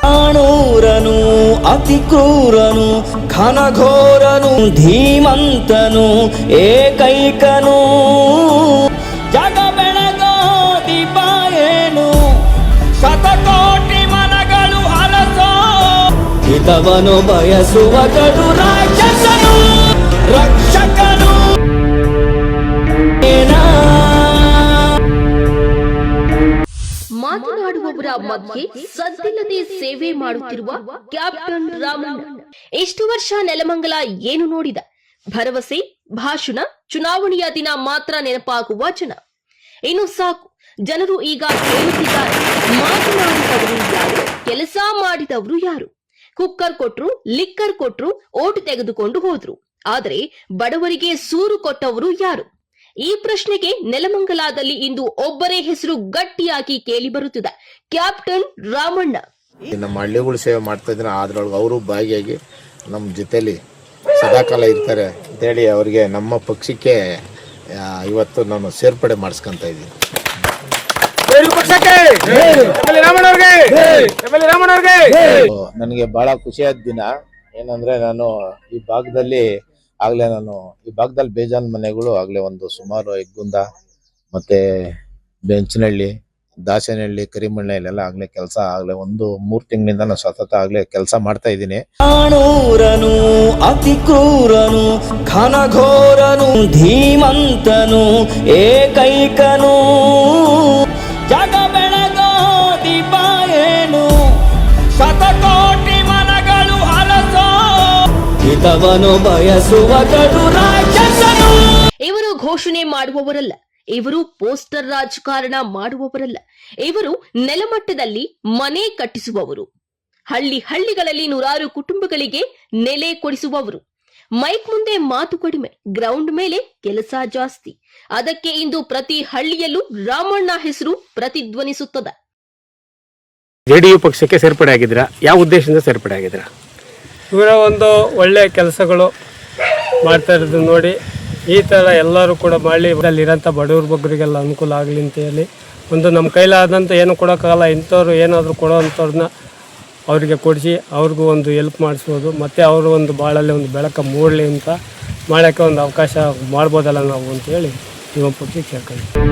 ಕಾಣೂರನು ಅತಿ ಕ್ರೂರನು ಘನಘೋರನು ಧೀಮಂತನು ಏಕೈಕನು ಜಗ ಬೆಳಗೋ ದೀಪ ಏನು ಶತಕೋಟಿ ಮನಗಳು ಹಲಸೋ ಹಿತವನು ಬಯಸುವ ಕಡು ರಾಕ್ಷಸನು ರಕ್ಷಕನು ಮಾತನಾಡುವವರ ಮಧ್ಯೆ ಸದ್ದಿಲ್ಲದೆ ಸೇವೆ ಮಾಡುತ್ತಿರುವ ಕ್ಯಾಪ್ಟನ್ ರಾಮಣ್ಣ. ಇಷ್ಟು ವರ್ಷ ನೆಲಮಂಗಲ ಏನು ನೋಡಿದ? ಭರವಸೆ, ಭಾಷಣ, ಚುನಾವಣೆಯ ದಿನ ಮಾತ್ರ ನೆನಪಾಗುವ ಜನ. ಇನ್ನು ಸಾಕು, ಜನರು ಈಗ ಹೇಳುತ್ತಿದ್ದಾರೆ, ಮಾತನಾಡಿದವರು ಯಾರು, ಕೆಲಸ ಮಾಡಿದವರು ಯಾರು? ಕುಕ್ಕರ್ ಕೊಟ್ರು, ಲಿಕ್ಕರ್ ಕೊಟ್ರು, ಓಟು ತೆಗೆದುಕೊಂಡು ಹೋದ್ರು. ಆದರೆ ಬಡವರಿಗೆ ಸೂರು ಕೊಟ್ಟವರು ಯಾರು? ಈ ಪ್ರಶ್ನೆಗೆ ನೆಲಮಂಗಲದಲ್ಲಿ ಇಂದು ಒಬ್ಬರೇ ಹೆಸರು ಗಟ್ಟಿಯಾಗಿ ಕೇಳಿ ಬರುತ್ತಿದೆ, ಕ್ಯಾಪ್ಟನ್ ರಾಮಣ್ಣ. ನಮ್ಮ ಹಳ್ಳಿಗಳು ಸೇವೆ ಮಾಡ್ತಾ ಇದ್ರೆ ಅದ್ರೊಳಗೆ ಅವರು ಭಾಗಿಯಾಗಿ ನಮ್ಮ ಜೊತೆಲಿ ಸದಾಕಾಲ ಇರ್ತಾರೆ ಅಂತೇಳಿ ಅವರಿಗೆ ನಮ್ಮ ಪಕ್ಷಕ್ಕೆ ಇವತ್ತು ನಾನು ಸೇರ್ಪಡೆ ಮಾಡಿಸ್ಕೊಂತ ಇದ್ದೀನಿ. ನನಗೆ ಬಹಳ ಖುಷಿಯಾದ ದಿನ ಏನಂದ್ರೆ, ನಾನು ಈ ಭಾಗದಲ್ಲಿ ಬೇಜಾನ್ ಮನೆಗಳು ಆಗ್ಲೇ ಒಂದು ಸುಮಾರು ಹೆಗ್ಗುಂದ ಮತ್ತೆ ಬೆಂಚನಹಳ್ಳಿ, ದಾಸನಹಳ್ಳಿ, ಕರಿಮಣ್ಣೆಲ್ಲ ಆಗ್ಲೇ ಕೆಲಸ ಒಂದು 3 ತಿಂಗಳಿಂದ ನಾನು ಸತತ ಆಗ್ಲೇ ಕೆಲಸ ಮಾಡ್ತಾ ಇದ್ದೀನಿ. ಕಾಣೂರನು ಅತಿ ಕ್ರೂರನು ಘನಘೋರನು ಧೀಮಂತನು ಏಕೈಕನು ಜಗ ಬೆಳಗೋ ದೀಪ ಏನು ಶತಕೋಟಿ ಮನಗಳು ಹಲಸೋ ಹಿತವನು ಬಯಸುವ ಕಡು ರಾಕ್ಷಸನು. ಇವರು ಘೋಷಣೆ ಮಾಡುವವರಲ್ಲ, ಇವರು ಪೋಸ್ಟರ್ ರಾಜಕಾರಣ ಮಾಡುವವರಲ್ಲ. ಇವರು ನೆಲಮಟ್ಟದಲ್ಲಿ ಮನೆ ಕಟ್ಟಿಸುವವರು, ಹಳ್ಳಿಗಳಲ್ಲಿ ನೂರಾರು ಕುಟುಂಬಗಳಿಗೆ ನೆಲೆ ಕೊಡಿಸುವವರು. ಮೈಕ್ ಮುಂದೆ ಮಾತು ಕಡಿಮೆ, ಗ್ರೌಂಡ್ ಮೇಲೆ ಕೆಲಸ ಜಾಸ್ತಿ. ಅದಕ್ಕೆ ಇಂದು ಪ್ರತಿ ಹಳ್ಳಿಯಲ್ಲೂ ರಾಮಣ್ಣ ಹೆಸರು ಪ್ರತಿಧ್ವನಿಸುತ್ತದೆ. ಜೆಡಿಯು ಪಕ್ಷಕ್ಕೆ ಸೇರ್ಪಡೆ ಆಗಿದ್ದೀರಾ? ಯಾವ ಉದ್ದೇಶದಿಂದ ಸೇರ್ಪಡೆ ಆಗಿದ್ದೀರಾ? ಇವರ ಒಂದು ಒಳ್ಳೆಯ ಕೆಲಸಗಳು ಮಾಡ್ತಾ ಇರೋದು ನೋಡಿ ಈ ಥರ ಎಲ್ಲರೂ ಕೂಡ ಮಾಡಿ ಇರೋಂಥ ಬಡವ್ರ ಬಗ್ಗರಿಗೆಲ್ಲ ಅನುಕೂಲ ಆಗಲಿ ಅಂತ ಹೇಳಿ ಒಂದು ನಮ್ಮ ಕೈಲಾದಂಥ ಏನು ಕೊಡೋಕ್ಕಾಗಲ್ಲ, ಇಂಥವ್ರು ಏನಾದರೂ ಕೊಡೋವಂಥವ್ರನ್ನ ಅವರಿಗೆ ಕೊಡಿಸಿ ಅವ್ರಿಗೂ ಒಂದು ಹೆಲ್ಪ್ ಮಾಡಿಸ್ಬೋದು. ಮತ್ತು ಅವರು ಒಂದು ಬಾಳಲ್ಲಿ ಒಂದು ಬೆಳಕು ಮೂಡಲಿ ಅಂತ ಮಾಡೋಕ್ಕೆ ಒಂದು ಅವಕಾಶ ಮಾಡ್ಬೋದಲ್ಲ ನಾವು ಅಂತೇಳಿ ಈ ಪಕ್ಷಕ್ಕೆ ಸೇರ್ಕೊಂಡು